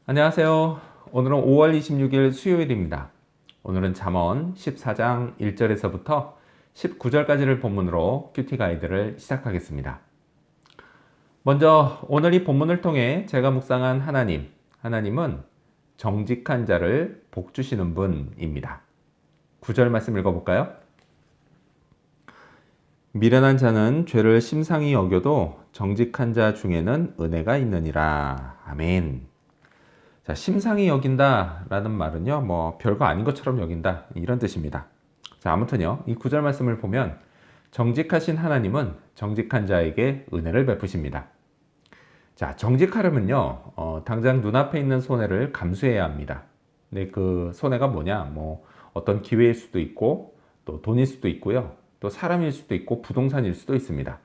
안녕하세요. 오늘은 5월 26일 수요일입니다. 오늘은 잠언 14장 1절에서부터 19절까지를 본문으로 큐티 가이드를 시작하겠습니다. 먼저 오늘 이 본문을 통해 제가 묵상한 하나님은 정직한 자를 복 주시는 분입니다. 9절 말씀 읽어볼까요? 미련한 자는 죄를 심상히 여겨도 정직한 자 중에는 은혜가 있느니라. 아멘. 자, 심상히 여긴다라는 말은요, 별거 아닌 것처럼 여긴다, 이런 뜻입니다. 자, 아무튼요, 이 구절 말씀을 보면 정직하신 하나님은 정직한 자에게 은혜를 베푸십니다. 자, 정직하려면요, 당장 눈앞에 있는 손해를 감수해야 합니다. 근데 그 손해가 뭐냐? 어떤 기회일 수도 있고, 또 돈일 수도 있고요, 또 사람일 수도 있고, 부동산일 수도 있습니다.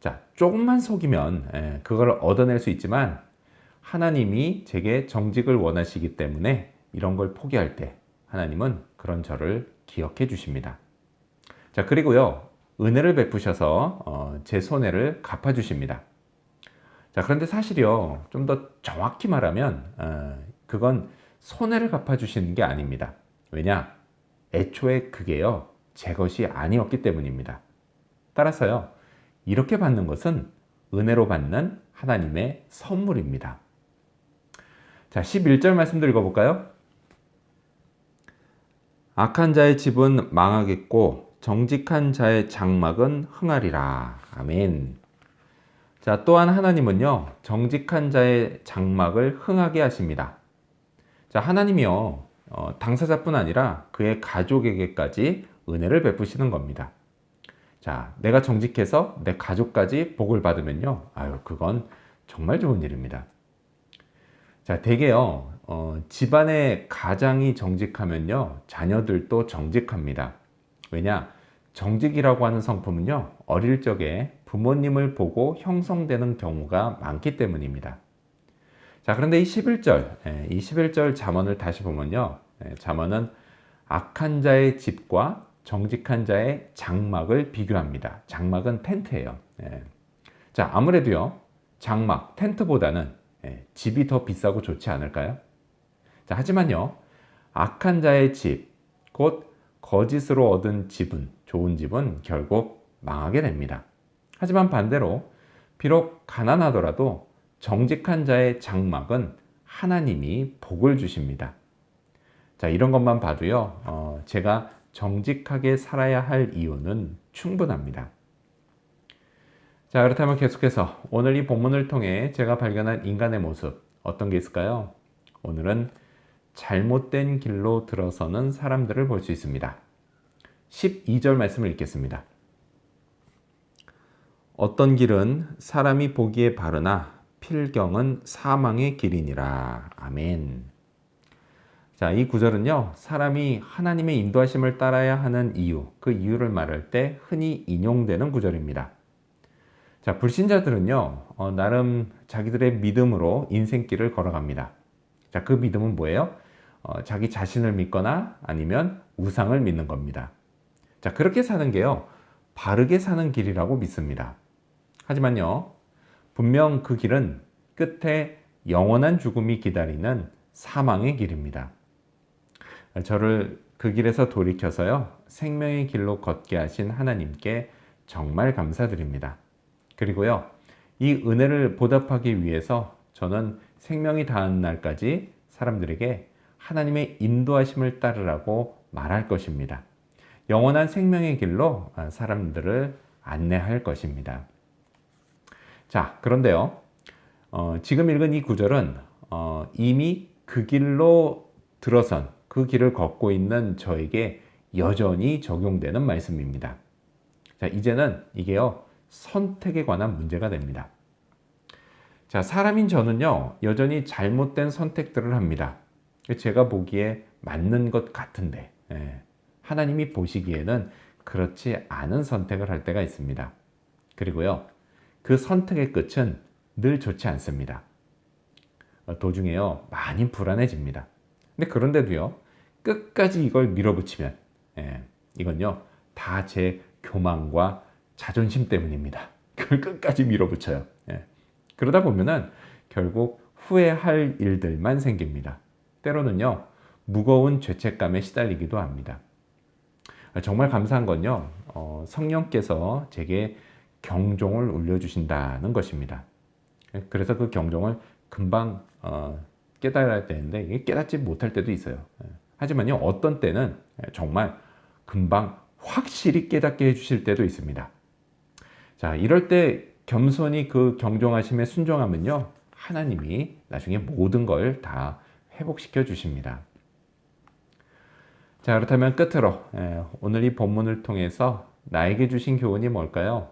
자, 조금만 속이면 그걸 얻어낼 수 있지만, 하나님이 제게 정직을 원하시기 때문에 이런 걸 포기할 때 하나님은 그런 저를 기억해 주십니다. 자, 그리고요, 은혜를 베푸셔서 제 손해를 갚아 주십니다. 자, 그런데 사실요, 좀 더 정확히 말하면 그건 손해를 갚아 주시는 게 아닙니다. 왜냐? 애초에 그게요, 제 것이 아니었기 때문입니다. 따라서요, 이렇게 받는 것은 은혜로 받는 하나님의 선물입니다. 자, 11절 말씀도 읽어볼까요? 악한 자의 집은 망하겠고 정직한 자의 장막은 흥하리라. 아멘. 자, 또한 하나님은요, 정직한 자의 장막을 흥하게 하십니다. 자, 하나님이요, 당사자뿐 아니라 그의 가족에게까지 은혜를 베푸시는 겁니다. 자, 내가 정직해서 내 가족까지 복을 받으면요, 그건 정말 좋은 일입니다. 자, 대개요, 집안의 가장이 정직하면요, 자녀들도 정직합니다. 왜냐? 정직이라고 하는 성품은요, 어릴 적에 부모님을 보고 형성되는 경우가 많기 때문입니다. 자, 그런데 이 11절 잠언을 다시 보면요, 잠언은 악한 자의 집과 정직한 자의 장막을 비교합니다. 장막은 텐트예요. 자, 아무래도요, 장막, 텐트보다는 집이 더 비싸고 좋지 않을까요? 자, 하지만요, 악한 자의 집, 곧 거짓으로 얻은 집은, 좋은 집은 결국 망하게 됩니다. 하지만 반대로, 비록 가난하더라도 정직한 자의 장막은 하나님이 복을 주십니다. 자, 이런 것만 봐도요, 제가 정직하게 살아야 할 이유는 충분합니다. 자, 그렇다면 계속해서 오늘 이 본문을 통해 제가 발견한 인간의 모습, 어떤 게 있을까요? 오늘은 잘못된 길로 들어서는 사람들을 볼 수 있습니다. 12절 말씀을 읽겠습니다. 어떤 길은 사람이 보기에 바르나 필경은 사망의 길이니라. 아멘. 자, 이 구절은요, 사람이 하나님의 인도하심을 따라야 하는 이유, 그 이유를 말할 때 흔히 인용되는 구절입니다. 자, 불신자들은요, 나름 자기들의 믿음으로 인생길을 걸어갑니다. 자, 그 믿음은 뭐예요? 자기 자신을 믿거나 아니면 우상을 믿는 겁니다. 자, 그렇게 사는 게요, 바르게 사는 길이라고 믿습니다. 하지만요, 분명 그 길은 끝에 영원한 죽음이 기다리는 사망의 길입니다. 저를 그 길에서 돌이켜서요, 생명의 길로 걷게 하신 하나님께 정말 감사드립니다. 그리고요, 이 은혜를 보답하기 위해서 저는 생명이 닿은 날까지 사람들에게 하나님의 인도하심을 따르라고 말할 것입니다. 영원한 생명의 길로 사람들을 안내할 것입니다. 자, 그런데요, 지금 읽은 이 구절은 이미 그 길로 들어선, 그 길을 걷고 있는 저에게 여전히 적용되는 말씀입니다. 자, 이제는 이게요, 선택에 관한 문제가 됩니다. 자, 사람인 저는요, 여전히 잘못된 선택들을 합니다. 제가 보기에 맞는 것 같은데, 하나님이 보시기에는 그렇지 않은 선택을 할 때가 있습니다. 그리고요, 그 선택의 끝은 늘 좋지 않습니다. 도중에요, 많이 불안해집니다. 근데 그런데도요, 끝까지 이걸 밀어붙이면, 이건요, 다 제 교만과 자존심 때문입니다. 그걸 끝까지 밀어붙여요. 그러다 보면은 결국 후회할 일들만 생깁니다. 때로는요, 무거운 죄책감에 시달리기도 합니다. 정말 감사한 건요, 성령께서 제게 경종을 울려주신다는 것입니다. 그래서 그 경종을 금방 깨달아야 되는데 이게 깨닫지 못할 때도 있어요. 하지만요, 어떤 때는 정말 금방 확실히 깨닫게 해주실 때도 있습니다. 자, 이럴 때 겸손히 그 경종하심에 순종하면요, 하나님이 나중에 모든 걸 다 회복시켜 주십니다. 자, 그렇다면 끝으로 오늘 이 본문을 통해서 나에게 주신 교훈이 뭘까요?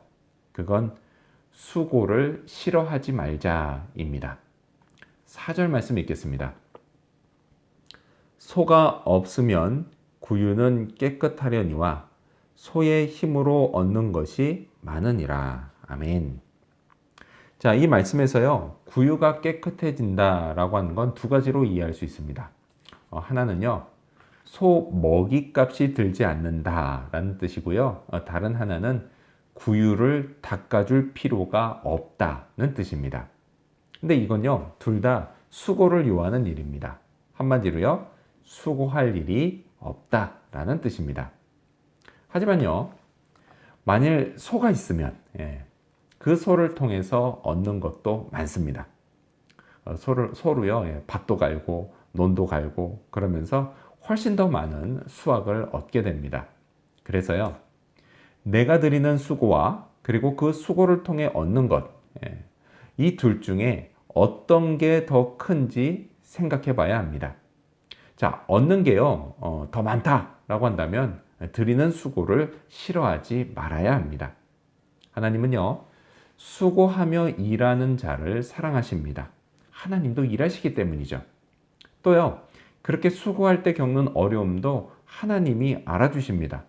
그건 수고를 싫어하지 말자입니다. 4절 말씀 읽겠습니다. 소가 없으면 구유는 깨끗하려니와 소의 힘으로 얻는 것이 많으니라. 아멘. 자, 이 말씀에서요, 구유가 깨끗해진다라고 하는 건 두 가지로 이해할 수 있습니다. 하나는요, 소 먹이값이 들지 않는다라는 뜻이고요. 다른 하나는 구유를 닦아줄 필요가 없다는 뜻입니다. 근데 이건요, 둘 다 수고를 요하는 일입니다. 한마디로요, 수고할 일이 없다라는 뜻입니다. 하지만요, 만일 소가 있으면 그 소를 통해서 얻는 것도 많습니다. 소로요, 밭도 갈고 논도 갈고 그러면서 훨씬 더 많은 수확을 얻게 됩니다. 그래서요, 내가 드리는 수고와 그리고 그 수고를 통해 얻는 것, 이 둘 중에 어떤 게 더 큰지 생각해 봐야 합니다. 자, 얻는 게요, 더 많다라고 한다면 드리는 수고를 싫어하지 말아야 합니다. 하나님은요, 수고하며 일하는 자를 사랑하십니다. 하나님도 일하시기 때문이죠. 또요, 그렇게 수고할 때 겪는 어려움도 하나님이 알아주십니다.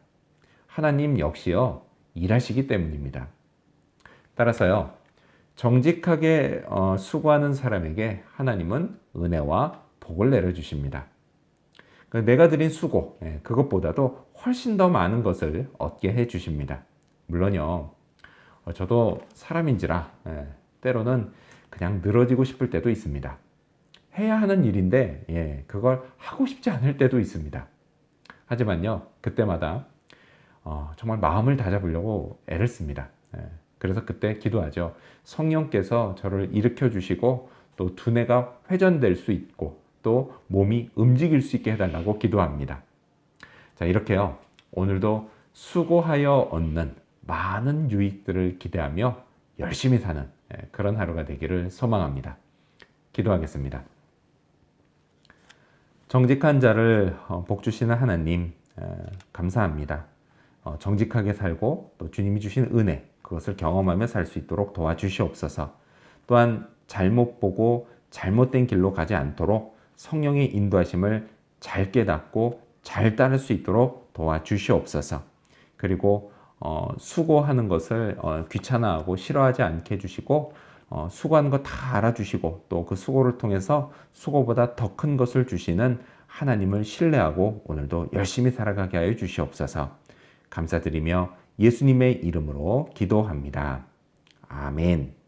하나님 역시요, 일하시기 때문입니다. 따라서요, 정직하게 수고하는 사람에게 하나님은 은혜와 복을 내려주십니다. 내가 드린 수고, 그것보다도 훨씬 더 많은 것을 얻게 해주십니다. 물론요, 저도 사람인지라 때로는 그냥 늘어지고 싶을 때도 있습니다. 해야 하는 일인데 그걸 하고 싶지 않을 때도 있습니다. 하지만요, 그때마다 정말 마음을 다잡으려고 애를 씁니다. 그래서 그때 기도하죠. 성령께서 저를 일으켜 주시고 또 두뇌가 회전될 수 있고 또 몸이 움직일 수 있게 해달라고 기도합니다. 자, 이렇게요, 오늘도 수고하여 얻는 많은 유익들을 기대하며 열심히 사는 그런 하루가 되기를 소망합니다. 기도하겠습니다. 정직한 자를 복 주시는 하나님, 감사합니다. 정직하게 살고 또 주님이 주신 은혜, 그것을 경험하며 살 수 있도록 도와주시옵소서. 또한 잘못 보고 잘못된 길로 가지 않도록 성령의 인도하심을 잘 깨닫고 잘 따를 수 있도록 도와주시옵소서. 그리고 수고하는 것을 귀찮아하고 싫어하지 않게 해주시고 수고하는 거 다 알아주시고 또 그 수고를 통해서 수고보다 더 큰 것을 주시는 하나님을 신뢰하고 오늘도 열심히 살아가게 하여 주시옵소서. 감사드리며 예수님의 이름으로 기도합니다. 아멘.